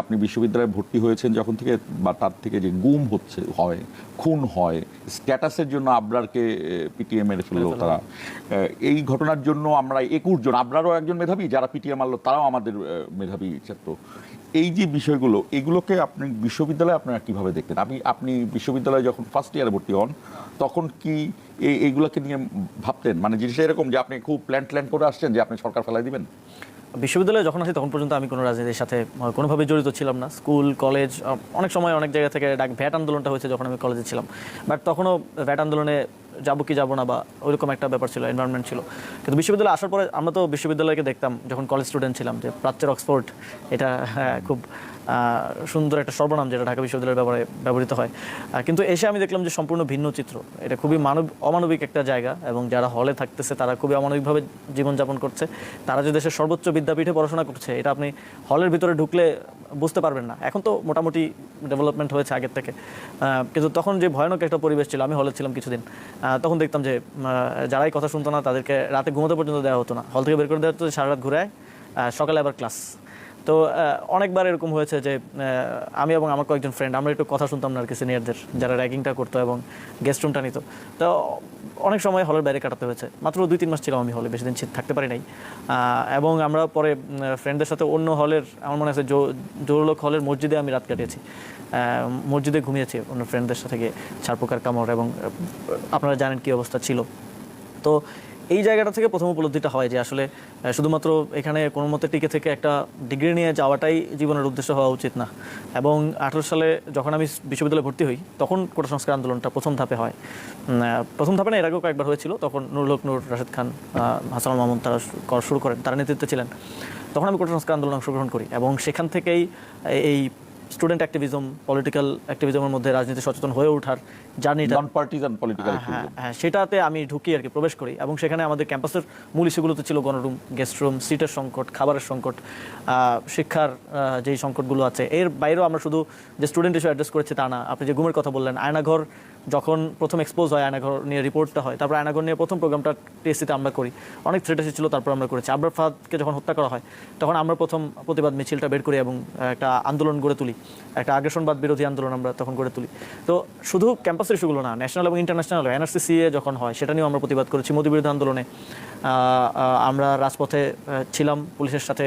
আপনি বিশ্ববিদ্যালয়ে ভর্তি হয়েছেন যখন থেকে বা তার থেকে যে গুম হয় খুন হয় স্ট্যাটাসের জন্য আবরারকে পিটিএ মেরে ফেললো তারা, এই ঘটনার জন্য আমরা 21 জন, আবরারও একজন মেধাবী, যারা পিটিএ মারলো তারাও আমাদের মেধাবী ছাত্র। এই যে বিষয়গুলো, এগুলোকে আপনি বিশ্ববিদ্যালয়ে আপনারা কিভাবে দেখতেন? আপনি বিশ্ববিদ্যালয়ে যখন ফার্স্ট ইয়ারে ভর্তি হন তখন কি এইগুলোকে নিয়ে ভাবতেন? মানে জিনিসটা এরকম যে আপনি খুব প্ল্যান করে আসছেন যে আপনি সরকার ফেলাই দিবেন? বিশ্ববিদ্যালয়ে যখন আসি তখন পর্যন্ত আমি কোনো রাজনীতির সাথে কোনোভাবে জড়িত ছিলাম না। স্কুল কলেজ অনেক সময় অনেক জায়গা থেকে ভ্যাট আন্দোলনটা হয়েছে যখন আমি কলেজে ছিলাম, বাট তখনও ভ্যাট আন্দোলনে যাবো কি যাবো না বা ওইরকম একটা ব্যাপার ছিল, এনভায়রনমেন্ট ছিল। কিন্তু বিশ্ববিদ্যালয়ে আসার পরে আমরা তো বিশ্ববিদ্যালয়কে দেখতাম যখন কলেজ স্টুডেন্ট ছিলাম যে প্রাচ্যের অক্সফোর্ড, এটা খুব সুন্দর একটা সর্বনাম যেটা ঢাকা বিশ্ববিদ্যালয়ের ব্যাপারে ব্যবহৃত হয়। কিন্তু এসে আমি দেখলাম যে সম্পূর্ণ ভিন্ন চিত্র। এটা খুবই অমানবিক একটা জায়গা, এবং যারা হলে থাকতেছে তারা খুবই অমানবিকভাবে জীবনযাপন করছে। তারা যে দেশের সর্বোচ্চ বিদ্যাপীঠে পড়াশোনা করছে, এটা আপনি হলের ভিতরে ঢুকলে বুঝতে পারবেন না। এখন তো মোটামুটি ডেভেলপমেন্ট হয়েছে আগের থেকে, কিন্তু তখন যে ভয়ানক একটা পরিবেশ ছিল, আমি হলে ছিলাম কিছুদিন, তখন দেখতাম যে যারাই কথা শুনতো না তাদেরকে রাতে ঘুমোতে পর্যন্ত দেওয়া হতো না, হল থেকে বের করে দেওয়া হতো, সারা রাত ঘুরে সকালে আবার ক্লাস। তো অনেকবার এরকম হয়েছে যে আমি এবং আমার কয়েকজন ফ্রেন্ড আমরা একটু কথা শুনতাম না আর কি সিনিয়রদের, যারা র্যাগিংটা করতো এবং গেস্ট রুমটা নিত। তো অনেক সময় হলের বাইরে কাটাতে হয়েছে। মাত্র 2-3 মাস ছিলাম আমি হলে, বেশি দিন থাকতে পারি নাই। এবং আমরা পরে ফ্রেন্ডদের সাথে অন্য হলের, আমার মনে আছে জোরলোক হলের মসজিদে আমি রাত কাটিয়েছি, মসজিদে ঘুমিয়েছি অন্য ফ্রেন্ডদের সাথে গিয়ে, ছারপোকার কামড়, এবং আপনারা জানেন কী অবস্থা ছিল। তো এই জায়গাটা থেকে প্রথম উপলব্ধিটা হয় যে আসলে শুধুমাত্র এখানে কোনো মতে টিকে থেকে একটা ডিগ্রি নিয়ে যাওয়াটাই জীবনের উদ্দেশ্য হওয়া উচিত না। এবং 18 সালে যখন আমি বিশ্ববিদ্যালয়ে ভর্তি হই তখন কোটা সংস্কার আন্দোলনটা প্রথম ধাপে হয়। প্রথম ধাপে না, এর আগেও কয়েকবার হয়েছিল। তখন নুরুল হক নূর, রাশেদ খান, হাসানুল মামুন তারা শুরু করেন, তারা নেতৃত্বে ছিলেন। তখন আমি কোটা সংস্কার আন্দোলনে অংশগ্রহণ করি, এবং সেখান থেকেই এই স্টুডেন্ট অ্যাক্টিভিজম, পলিটিক্যাল অ্যাক্টিভিজমের মধ্যে রাজনীতি সচেতন হয়ে ওঠার জার্নিটা, নন পার্টিজান পলিটিক্যাল অ্যাক্টিভিজম, হ্যাঁ সেটাতে আমি ঢুকি আর কি, প্রবেশ করি। এবং সেখানে আমাদের ক্যাম্পাসের মূল ইস্যুগুলোতে ছিল গণরুম, গেস্ট রুম, সিটের সংকট, খাবারের সংকট, শিক্ষার যেই সংকটগুলো আছে। এর বাইরেও আমরা শুধু যে স্টুডেন্ট ইস্যু অ্যাড্রেস করেছি তা না। আপনি যে গুমের কথা বললেন, আয়নাঘর যখন প্রথম এক্সপোজ হয়, আয়নাঘর নিয়ে রিপোর্টটা হয়, তারপর আয়নাঘর নিয়ে প্রথম প্রোগ্রামটা টিএসসিতে আমরা করি। অনেক থ্রেট এসেছিল, তারপর আমরা করেছি। আবরার ফাহাদকে যখন হত্যা করা হয় তখন আমরা প্রথম প্রতিবাদ মিছিলটা বের করি এবং একটা আন্দোলন গড়ে তুলি, একটা আগ্রাসনবাদ বিরোধী আন্দোলন আমরা তখন গড়ে তুলি। তো শুধু ক্যাম্পাসের ইস্যুগুলো না, ন্যাশনাল এবং ইন্টারন্যাশনাল এনআরসিসিএ যখন হয় সেটা নিয়েও আমরা প্রতিবাদ করেছি। মোদি বিরোধী আন্দোলনে আমরা রাজপথে ছিলাম পুলিশের সাথে,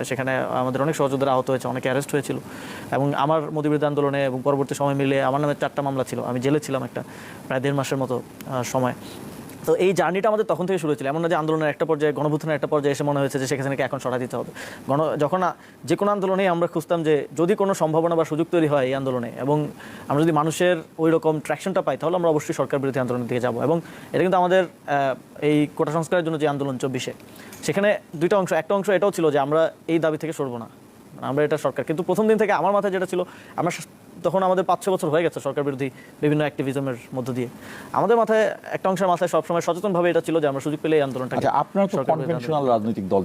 সেখানে আমাদের অনেক সহযোদ্ধারা আহত হয়েছে, অনেকে অ্যারেস্ট হয়েছিল। এবং আমার মোদি বিরোধী আন্দোলনে এবং পরবর্তী সময় মিলে আমার নামে 4টা মামলা ছিল, আমি জেলে ছিলাম একটা প্রায় 1.5 মাসের মতো সময়। তো এই জার্নিটা আমাদের তখন থেকে শুরু হয়েছিল। এমন না যে আন্দোলনের একটা পর্যায়ে, গণভুত্থানের একটা পর্যায়ে এসে মনে হয়েছে যে শেখ হাসিনাকে এখন সরা দিতে হবে। যখন যে কোনো আন্দোলনেই আমরা খুঁজতাম যে যদি কোনো সম্ভাবনা বা সুযোগ তৈরি হয় এই আন্দোলনে, এবং আমরা যদি মানুষের ওই রকম ট্র্যাকশনটা পাই, তাহলে আমরা অবশ্যই সরকার বিরোধী আন্দোলনের দিকে যাবো। এবং এটা কিন্তু আমাদের এই কোটা সংস্কারের জন্য যে আন্দোলন 24-এ, সেখানে দুইটা অংশ। একটা অংশ এটাও ছিল যে আমরা এই দাবি থেকে সরবো না, আমরা এটা সরকার। কিন্তু প্রথম দিন থেকে আমার মাথায় যেটা ছিল, আমরা তখন আমাদের 5-6 বছর হয়ে গেছে সরকার বিরোধী বিভিন্ন অ্যাক্টিভিজমের মধ্য দিয়ে, আমাদের মাথায় একটা অংশের মাথায় সবসময় সচেতনভাবে এটা ছিল যে আমরা সুযোগ পেলে এই আন্দোলনটা। আপনার তো কনভেনশনাল রাজনৈতিক দল